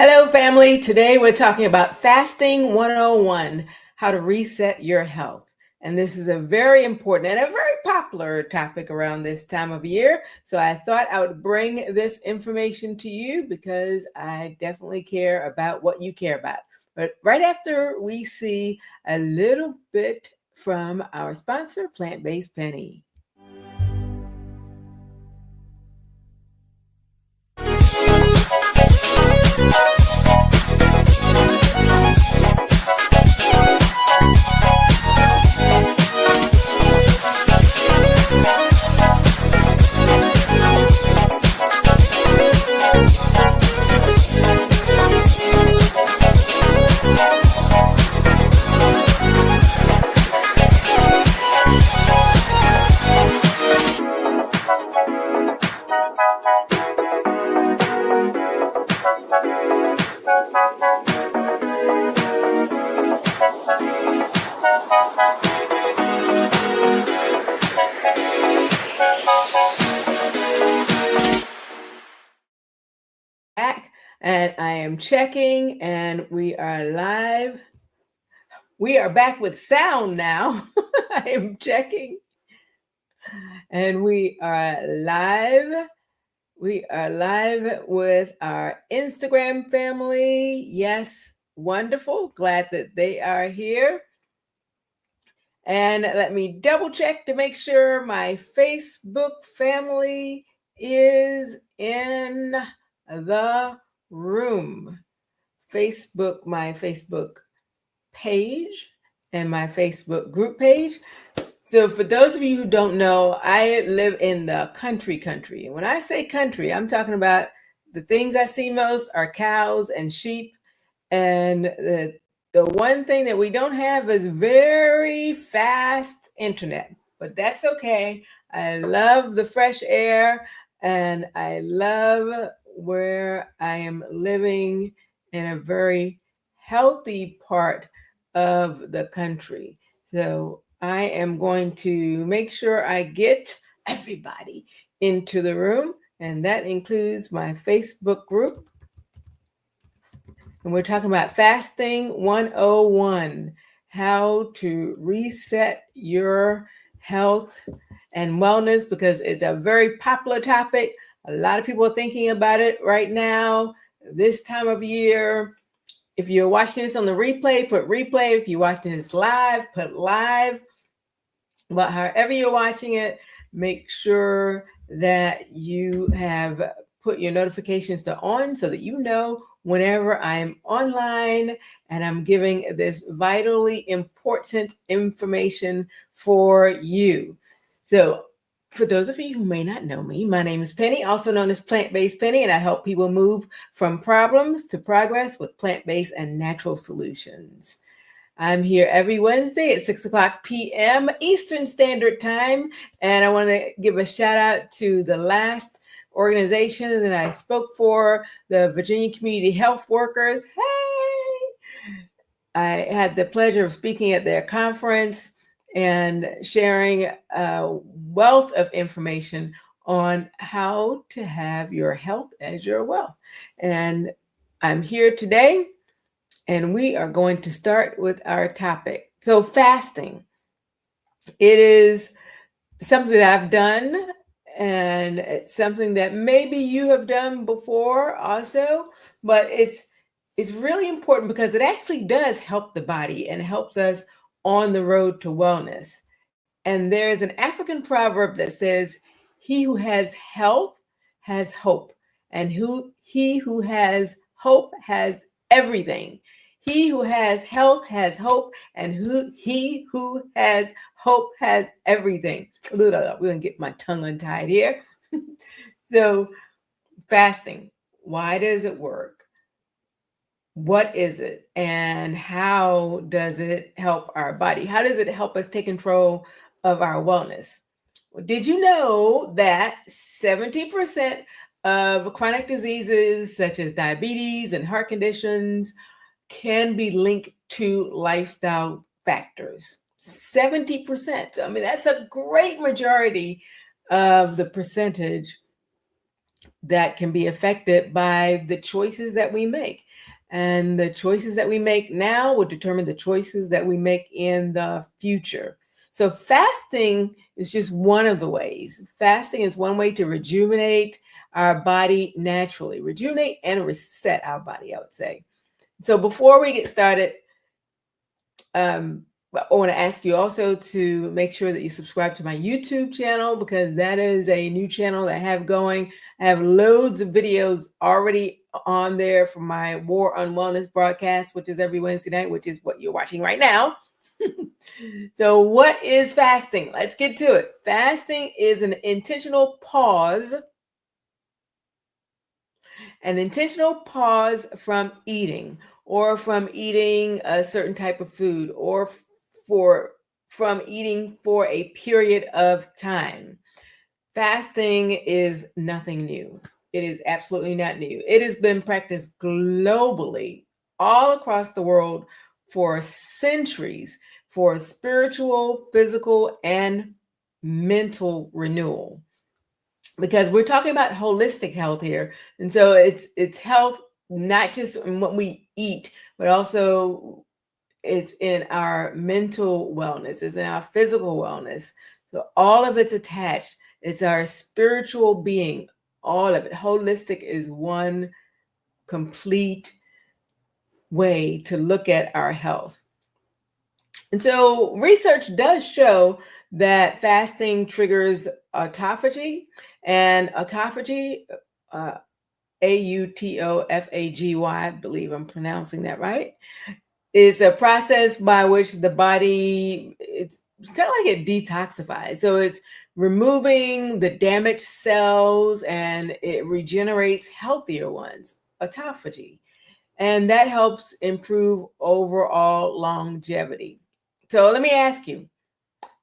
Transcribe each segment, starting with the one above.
Hello, family. Today we're talking about Fasting 101, how to reset your health. And this is a very important and a very popular topic around this time of year. So I thought I would bring this information to you because I definitely care about what you care about. But right after we see a little bit from our sponsor, Plant Based Penny. Back, and I am checking, and we are live. We are back with sound now. I am checking, and we are live. We are live with our Instagram family. Yes, wonderful. Glad that they are here. And let me double check to make sure my Facebook family is in the room. My Facebook page and my Facebook group page. So for those of you who don't know, I live in the country. And when I say country, I'm talking about the things I see most are cows and sheep. And the one thing that we don't have is very fast internet, but that's okay. I love the fresh air and I love where I am living in a very healthy part of the country. So I am going to make sure I get everybody into the room, and that includes my Facebook group. And we're talking about Fasting 101, how to reset your health and wellness, because it's a very popular topic. A lot of people are thinking about it right now, this time of year. If you're watching this on the replay, put replay. If you're watching this live, put live. But however you're watching it, make sure that you have put your notifications to on so that you know whenever I'm online and I'm giving this vitally important information for you. So for those of you who may not know me, my name is Penny, also known as Plant Based Penny, and I help people move from problems to progress with plant-based and natural solutions. I'm here every Wednesday at 6 o'clock p.m. Eastern Standard Time. And I want to give a shout out to the last organization that I spoke for, the Virginia Community Health Workers. Hey! I had the pleasure of speaking at their conference and sharing a wealth of information on how to have your health as your wealth. And I'm here today, and we are going to start with our topic. So fasting, it is something that I've done, and it's something that maybe you have done before also, but it's really important because it actually does help the body and helps us on the road to wellness. And there's an African proverb that says, he who has health has hope, and he who has hope has everything. He who has health has hope, and he who has hope has everything. We're going to get my tongue untied here. So fasting, why does it work? What is it? And how does it help our body? How does it help us take control of our wellness? Well, did you know that 70% of chronic diseases such as diabetes and heart conditions can be linked to lifestyle factors? 70%. I mean, that's a great majority of the percentage that can be affected by the choices that we make. And the choices that we make now will determine the choices that we make in the future. So, fasting is just one of the ways. Fasting is one way to rejuvenate our body naturally, rejuvenate and reset our body, I would say. So, before we get started, I want to ask you also to make sure that you subscribe to my YouTube channel, because that is a new channel that I have going. I have loads of videos already on there for my War on Wellness broadcast, which is every Wednesday night, which is what you're watching right now. So, what is fasting? Let's get to it. Fasting is an intentional pause from eating, or from eating a certain type of food, or for from eating for a period of time. Fasting is nothing new. It is absolutely not new. It has been practiced globally, all across the world, for centuries, for spiritual, physical, and mental renewal, because we're talking about holistic health here. And so it's health not just in what we eat, but also it's in our mental wellness, it's in our physical wellness. So all of it's attached. It's our spiritual being, all of it. Holistic is one complete way to look at our health. And so research does show that fasting triggers autophagy, and autophagy, uh, AUTOPHAGY, I believe I'm pronouncing that right, is a process by which the body, it's kind of like it detoxifies. So it's removing the damaged cells and it regenerates healthier ones, autophagy. And that helps improve overall longevity. So let me ask you,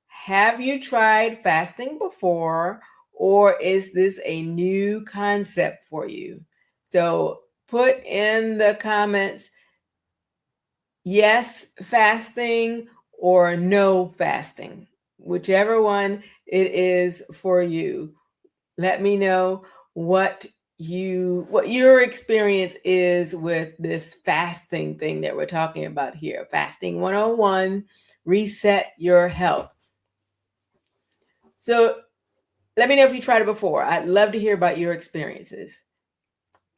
have you tried fasting before, or is this a new concept for you? So put in the comments, yes, fasting, or no fasting, whichever one it is for you. Let me know what your experience is with this fasting thing that we're talking about here. Fasting 101, reset your health. So let me know if you tried it before. I'd love to hear about your experiences.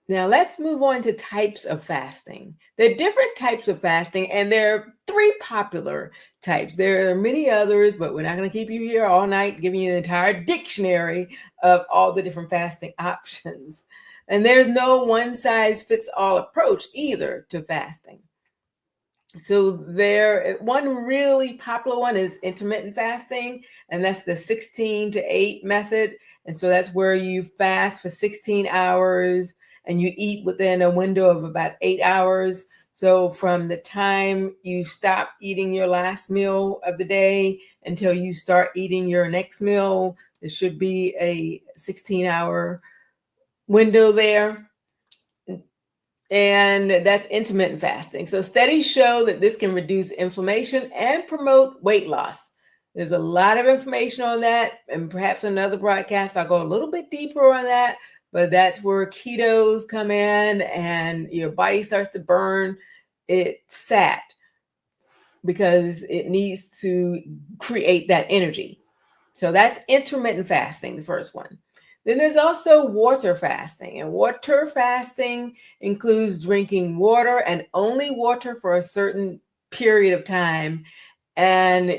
Now let's move on to types of fasting. There are different types of fasting, and there are three popular types. There are many others, but we're not going to keep you here all night giving you the entire dictionary of all the different fasting options. And there's no one size fits all approach either to fasting. So one really popular one is intermittent fasting, and that's the 16 to 8 method. And so that's where you fast for 16 hours and you eat within a window of about 8 hours. So from the time you stop eating your last meal of the day until you start eating your next meal, there should be a 16-hour window there. And that's intermittent fasting. So studies show that this can reduce inflammation and promote weight loss. There's a lot of information on that, and perhaps another broadcast I'll go a little bit deeper on that, but that's where ketos come in and your body starts to burn its fat because it needs to create that energy. So that's intermittent fasting, the first one. Then there's also water fasting, and water fasting includes drinking water and only water for a certain period of time, and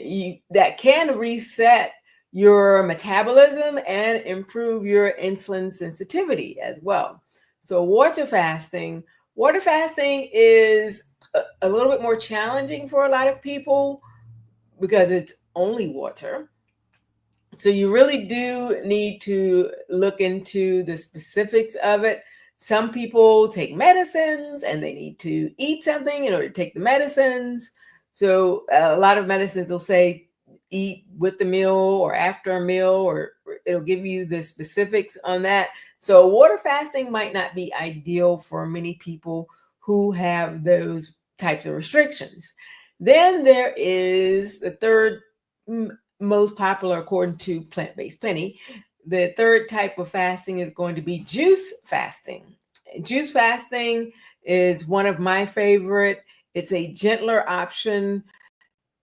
that can reset your metabolism and improve your insulin sensitivity as well. So water fasting is a little bit more challenging for a lot of people because it's only water. So you really do need to look into the specifics of it. Some people take medicines and they need to eat something in order to take the medicines. So a lot of medicines will say eat with the meal or after a meal, or it'll give you the specifics on that. So water fasting might not be ideal for many people who have those types of restrictions. Then there is the third most popular, according to Plant-Based Penny, The third type of fasting is going to be juice fasting. Juice fasting is one of my favorite. It's a gentler option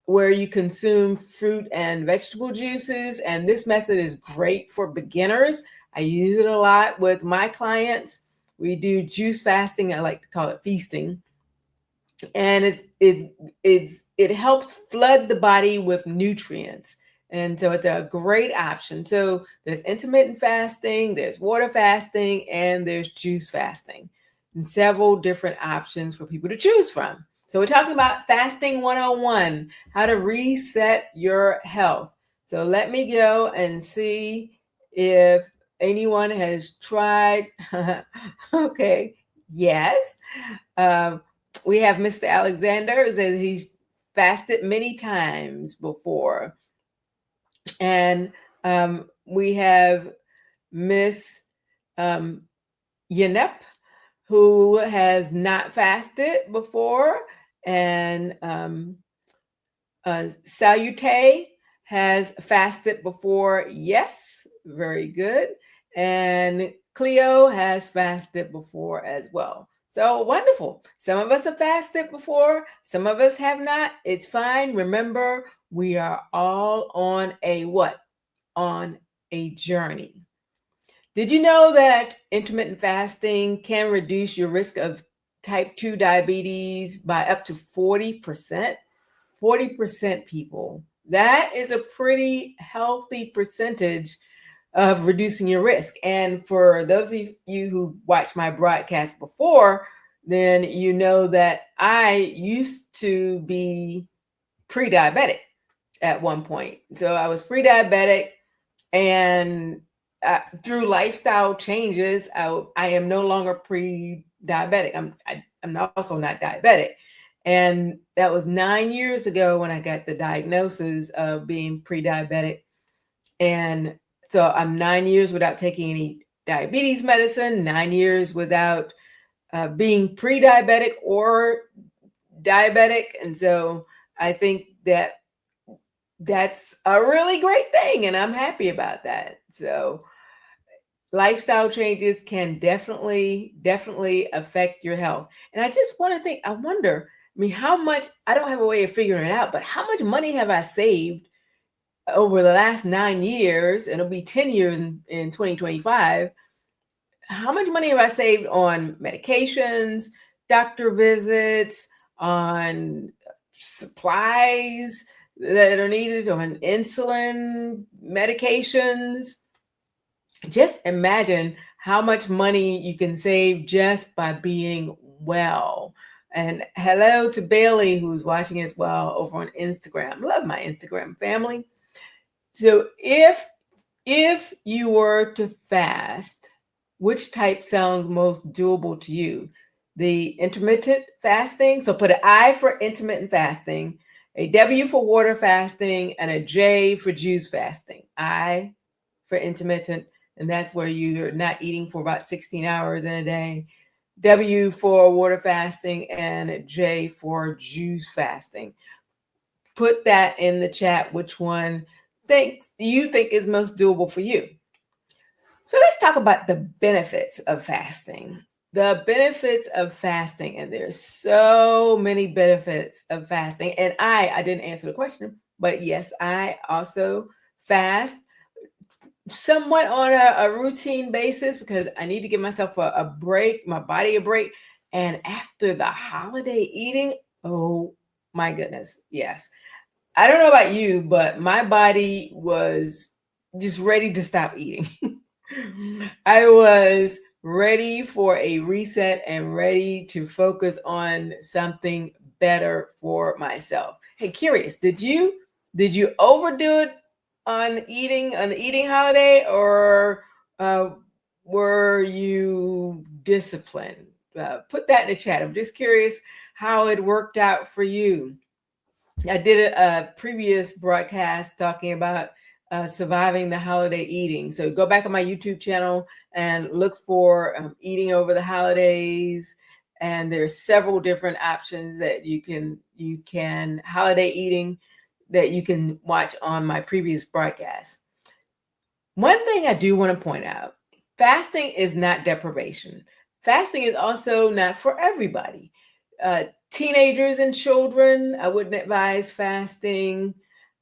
where you consume fruit and vegetable juices. And this method is great for beginners. I use it a lot with my clients. We do juice fasting. I like to call it feasting. And it helps flood the body with nutrients. And so it's a great option. So there's intermittent fasting, there's water fasting, and there's juice fasting, and several different options for people to choose from. So we're talking about fasting 101, how to reset your health. So let me go and see if anyone has tried. Okay, yes. We have Mr. Alexander, who says he's fasted many times before. And we have Miss Yanep, who has not fasted before. And Salute has fasted before. Yes, very good. And Cleo has fasted before as well. So wonderful. Some of us have fasted before, some of us have not. It's fine. Remember, we are all on a what? On a journey. Did you know that intermittent fasting can reduce your risk of type 2 diabetes by up to 40%? 40%, people. That is a pretty healthy percentage of reducing your risk. And for those of you who watched my broadcast before, then you know that I used to be pre-diabetic at one point. So I was pre-diabetic, and through lifestyle changes, I am no longer pre-diabetic. I'm also not diabetic. And that was 9 years ago when I got the diagnosis of being pre-diabetic. And so I'm 9 years without taking any diabetes medicine, 9 years without being pre-diabetic or diabetic. And so I think that that's a really great thing, and I'm happy about that. So lifestyle changes can definitely affect your health. And I just want to think, I wonder, I mean, how much, I don't have a way of figuring it out, but how much money have I saved over the last 9 years? And it'll be 10 years in 2025. How much money have I saved on medications, doctor visits, on supplies that are needed, on insulin, medications? Just imagine how much money you can save just by being well. And hello to Bailey, who's watching as well over on Instagram. Love my Instagram family. So if you were to fast, which type sounds most doable to you? The intermittent fasting. So put an I for intermittent fasting, a W for water fasting, and a J for juice fasting. I for intermittent, and that's where you're not eating for about 16 hours in a day. W for water fasting, and J for juice fasting. Put that in the chat, which one you think is most doable for you. So let's talk about the benefits of fasting. The benefits of fasting, and there's so many benefits of fasting. And I didn't answer the question, but yes, I also fast somewhat on a routine basis because I need to give myself a break, my body a break. And after the holiday eating, oh my goodness, yes. I don't know about you, but my body was just ready to stop eating. I was ready for a reset and ready to focus on something better for myself. Hey, curious, did you overdo it on the eating holiday, or were you disciplined? Put that in the chat. I'm just curious how it worked out for you. I did a previous broadcast talking about surviving the holiday eating. So go back on my YouTube channel and look for eating over the holidays. And there's several different options that you can holiday eating that you can watch on my previous broadcast. One thing I do want to point out, fasting is not deprivation. Fasting is also not for everybody. Teenagers and children, I wouldn't advise fasting.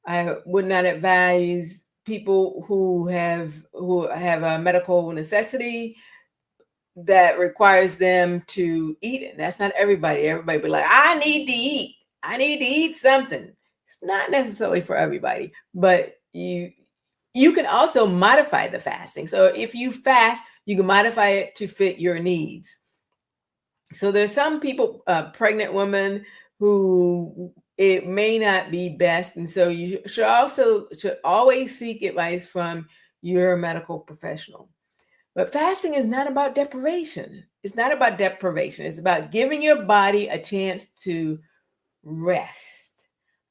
I would not advise people who have a medical necessity that requires them to eat it. That's not everybody. Everybody be like, I need to eat. I need to eat something. It's not necessarily for everybody, but you can also modify the fasting. So if you fast, you can modify it to fit your needs. So there's some people, pregnant women, who it may not be best, and so you should always seek advice from your medical professional. But fasting is not about deprivation. It's not about deprivation. It's about giving your body a chance to rest,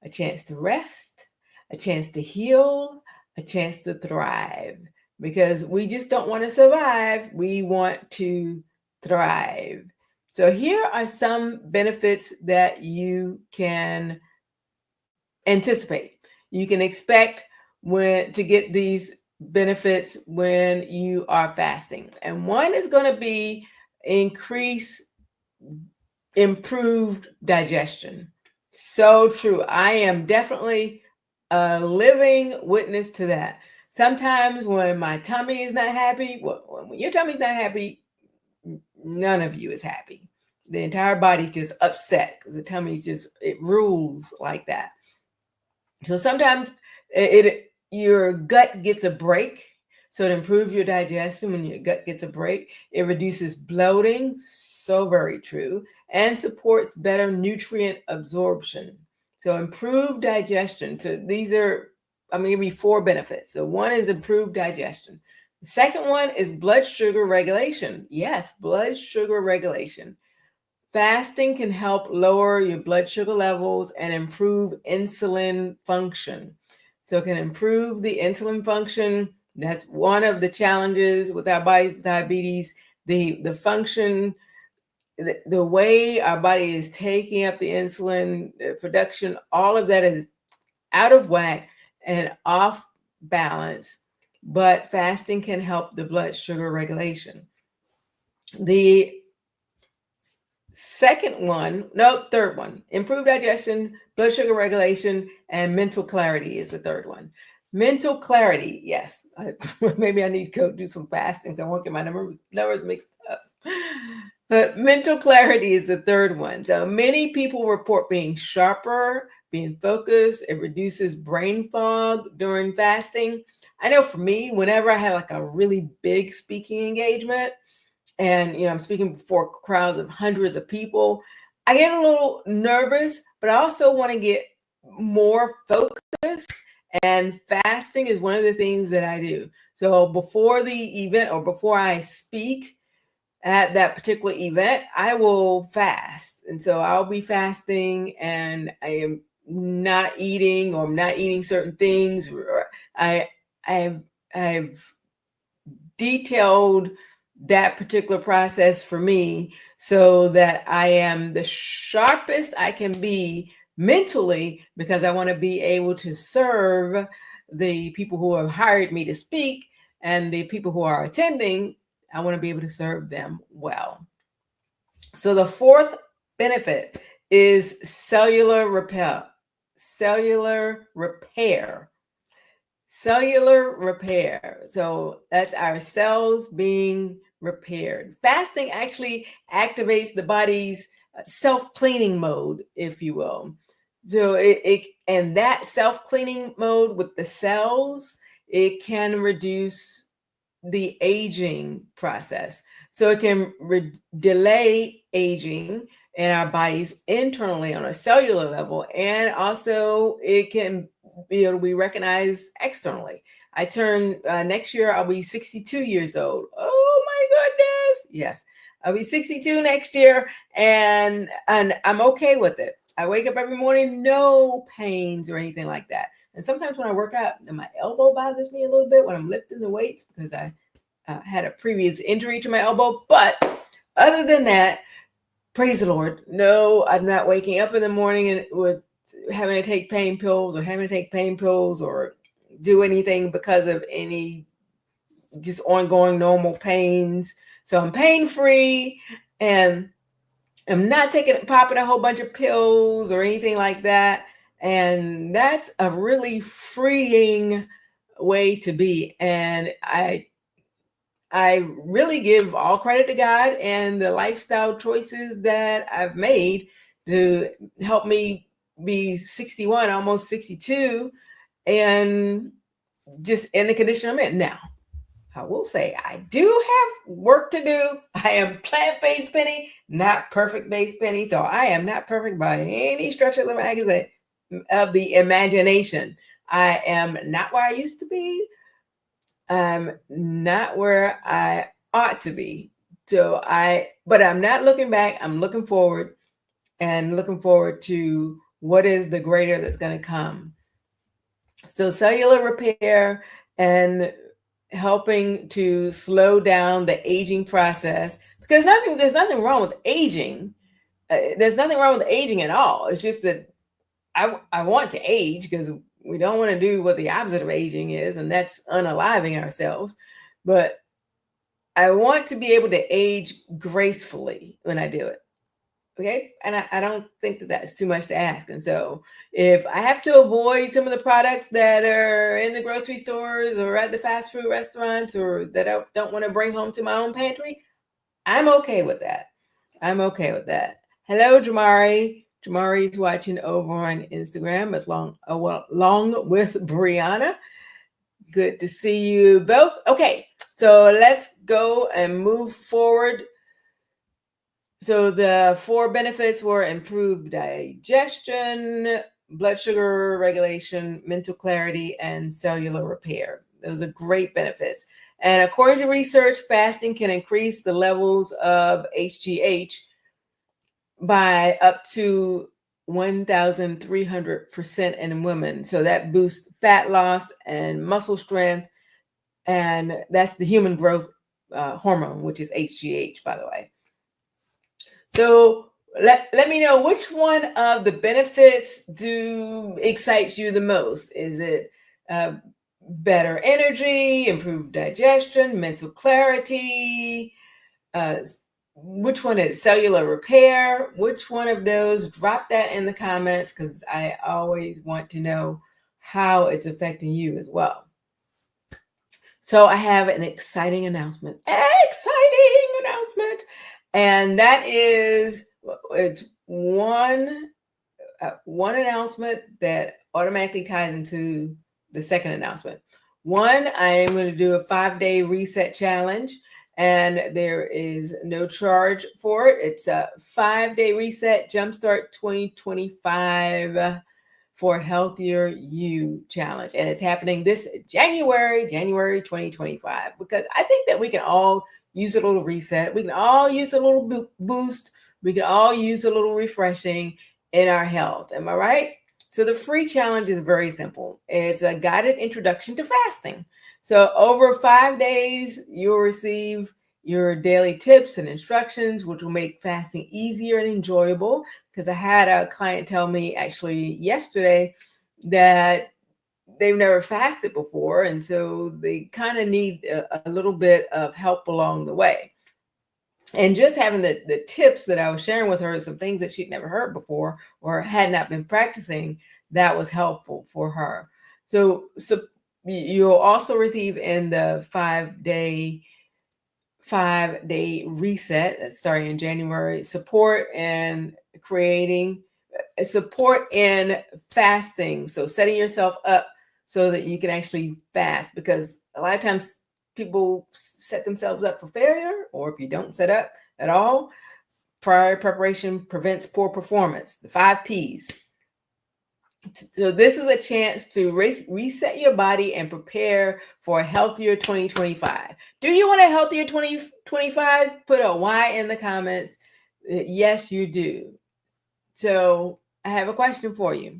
a chance to rest, a chance to heal, a chance to thrive. Because we just don't want to survive. We want to thrive. So here are some benefits that you can anticipate. You can expect to get these benefits when you are fasting. And one is going to be improved digestion. So true. I am definitely a living witness to that. Sometimes when my tummy is not happy, when your tummy's not happy, none of you is happy. The entire body's just upset because the tummy's it rules like that. So sometimes your gut gets a break. So it improves your digestion when your gut gets a break. It reduces bloating, so very true, and supports better nutrient absorption. So improved digestion. So these are, I'm going to give you 4 benefits. So one is improved digestion. The second one is blood sugar regulation. Yes, blood sugar regulation. Fasting can help lower your blood sugar levels and improve insulin function. So it can improve the insulin function. That's one of the challenges with our body diabetes. The function, the way our body is taking up the insulin production, all of that is out of whack and off balance. But fasting can help the blood sugar regulation. The third one, improved digestion, blood sugar regulation, and mental clarity is the third one. Mental clarity, yes. Maybe I need to go do some fasting so I won't get my numbers mixed up. But mental clarity is the third one. So many people report being sharper, being focused. It reduces brain fog during fasting. I know for me, whenever I had like a really big speaking engagement, and I'm speaking before crowds of hundreds of people, I get a little nervous, but I also want to get more focused, and fasting is one of the things that I do. So before the event, or before I speak at that particular event, I will fast. And so I'll be fasting, and I am not eating, or I'm not eating certain things. I've detailed that particular process for me so that I am the sharpest I can be mentally, because I want to be able to serve the people who have hired me to speak, and the people who are attending. I want to be able to serve them well. So the fourth benefit is cellular repair. Cellular repair. So that's our cells being repaired. Fasting actually activates the body's self-cleaning mode, if you will. So and that self-cleaning mode with the cells, it can reduce the aging process. So it can delay aging in our bodies internally on a cellular level, and also it can be able to be recognized externally. I turn next year, I'll be 62 years old. Oh my goodness. Yes, I'll be 62 next year, and I'm okay with it. I wake up every morning, no pains or anything like that. And sometimes when I work out, my elbow bothers me a little bit when I'm lifting the weights, because I had a previous injury to my elbow. But other than that, praise the Lord. No, I'm not waking up in the morning and with having to take pain pills, or do anything because of any just ongoing normal pains. So I'm pain free, and I'm not popping a whole bunch of pills or anything like that. And that's a really freeing way to be. And I really give all credit to God and the lifestyle choices that I've made to help me be 61, almost 62, and just in the condition I'm in now. I will say I do have work to do. I am plant-based Penny, not perfect-based Penny. So I am not perfect by any stretch of the imagination. I am not where I used to be. I'm not where I ought to be. But I'm not looking back. I'm looking forward, and looking forward to what is the greater that's going to come. So cellular repair and helping to slow down the aging process, because there's nothing wrong with aging. There's nothing wrong with aging at all. It's just that I want to age because we don't want to do what the opposite of aging is, and that's unaliving ourselves. But I want to be able to age gracefully when I do it. Okay. And I don't think that that's too much to ask. And so if I have to avoid some of the products that are in the grocery stores or at the fast food restaurants, or that I don't want to bring home to my own pantry, I'm okay with that. I'm okay with that. Hello, Jamari. Jamari's watching over on Instagram along with Brianna. Good to see you both. Okay, so let's go and move forward. So the 4 benefits were improved digestion, blood sugar regulation, mental clarity, and cellular repair. Those are great benefits. And according to research, fasting can increase the levels of HGH by up to 1,300% in women. So that boosts fat loss and muscle strength. And that's the human growth hormone, which is HGH, by the way. So let me know, which one of the benefits excites you the most? Is it better energy, improved digestion, mental clarity? Which one is cellular repair? Which one of those? Drop that in the comments, because I always want to know how it's affecting you as well. So I have an exciting announcement. And that is, it's one announcement that automatically ties into the second announcement. One, I am going to do a 5-day reset challenge, and there is no charge for it. It's a 5-day reset jumpstart 2025 for Healthier You challenge. And it's happening this January 2025, because I think that we can all use a little reset. We can all use a little boost. We can all use a little refreshing in our health. Am I right? So the free challenge is very simple. It's a guided introduction to fasting. So over 5 days, you'll receive your daily tips and instructions, which will make fasting easier and enjoyable. Because I had a client tell me actually yesterday that they've never fasted before, and so they kind of need a little bit of help along the way. And just having the tips that I was sharing with her, some things that she'd never heard before or had not been practicing, that was helpful for her. So you'll also receive in the 5-day reset starting in January, support in fasting. So setting yourself up so that you can actually fast, because a lot of times people set themselves up for failure, or if you don't set up at all, prior preparation prevents poor performance, the 5 Ps. So this is a chance to reset your body and prepare for a healthier 2025. Do you want a healthier 2025? Put a Y in the comments. Yes, you do. So I have a question for you.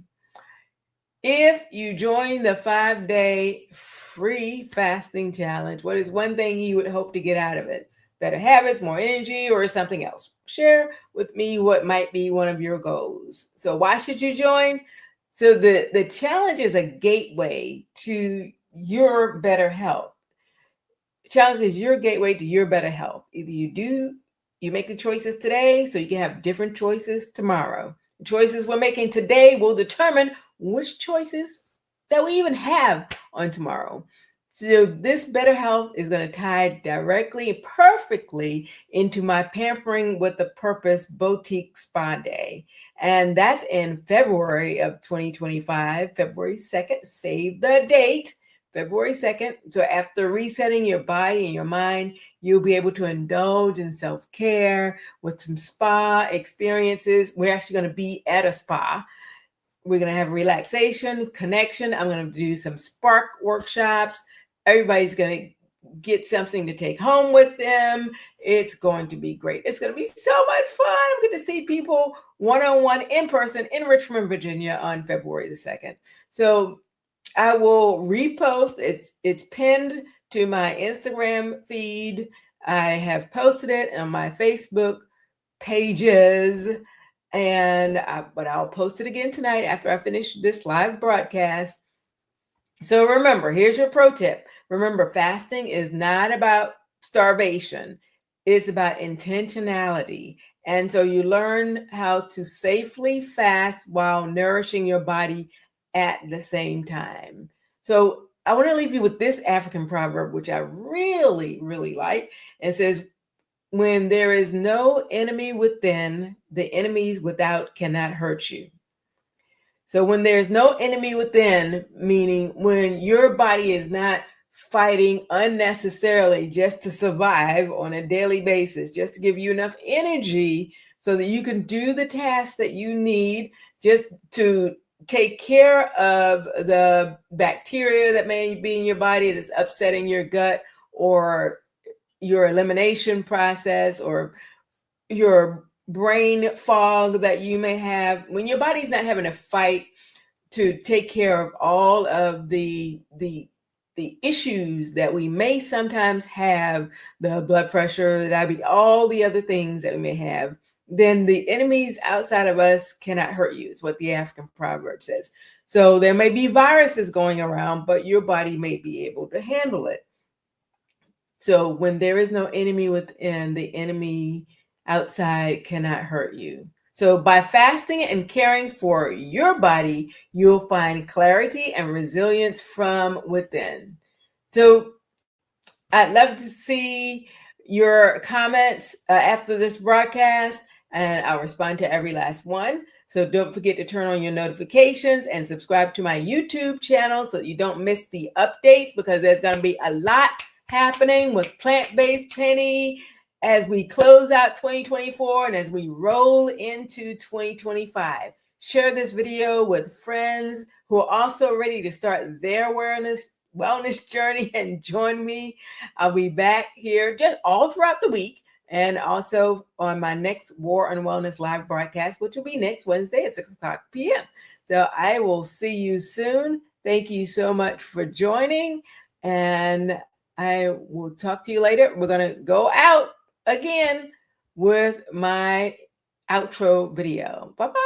If you join the 5-day free fasting challenge, what is one thing you would hope to get out of it? Better habits, more energy, or something else? Share with me what might be one of your goals. So why should you join? So the challenge is a gateway to your better health. challenge is your gateway to your better health. Either you make the choices today so you can have different choices tomorrow. The choices we're making today will determine which choices that we even have on tomorrow. So this better health is going to tie directly, perfectly into my Pampering with a Purpose Boutique Spa Day. And that's in February of 2025, February 2nd. Save the date, February 2nd. So after resetting your body and your mind, you'll be able to indulge in self-care with some spa experiences. We're actually going to be at a spa. We're going to have relaxation, connection. I'm going to do some spark workshops. Everybody's going to get something to take home with them. It's going to be great. It's going to be so much fun. I'm going to see people one-on-one in person in Richmond, Virginia on February the 2nd. So I will repost. It's pinned to my Instagram feed. I have posted it on my Facebook pages. But I'll post it again tonight after I finish this live broadcast. So remember, here's your pro tip. Remember, fasting is not about starvation. It's about intentionality. And so you learn how to safely fast while nourishing your body at the same time. So I want to leave you with this African proverb, which I really, really like. It says, when there is no enemy within, the enemies without cannot hurt you. So when there's no enemy within, meaning when your body is not fighting unnecessarily just to survive on a daily basis, just to give you enough energy so that you can do the tasks that you need just to take care of the bacteria that may be in your body that's upsetting your gut, or your elimination process, or your brain fog that you may have. When your body's not having to fight to take care of all of the issues that we may sometimes have, the blood pressure, the diabetes, all the other things that we may have, then the enemies outside of us cannot hurt you, is what the African proverb says. So there may be viruses going around, but your body may be able to handle it. So when there is no enemy within, the enemy outside cannot hurt you. So by fasting and caring for your body, you'll find clarity and resilience from within. So I'd love to see your comments after this broadcast, and I'll respond to every last one. So don't forget to turn on your notifications and subscribe to my YouTube channel so you don't miss the updates, because there's going to be a lot happening with Plant-Based Penny as we close out 2024 and as we roll into 2025. Share this video with friends who are also ready to start their wellness journey and join me. I'll be back here just all throughout the week, and also on my next War on Wellness live broadcast, which will be next Wednesday at 6:00 p.m. So I will see you soon. Thank you so much for joining, and I will talk to you later. We're going to go out again with my outro video. Bye-bye.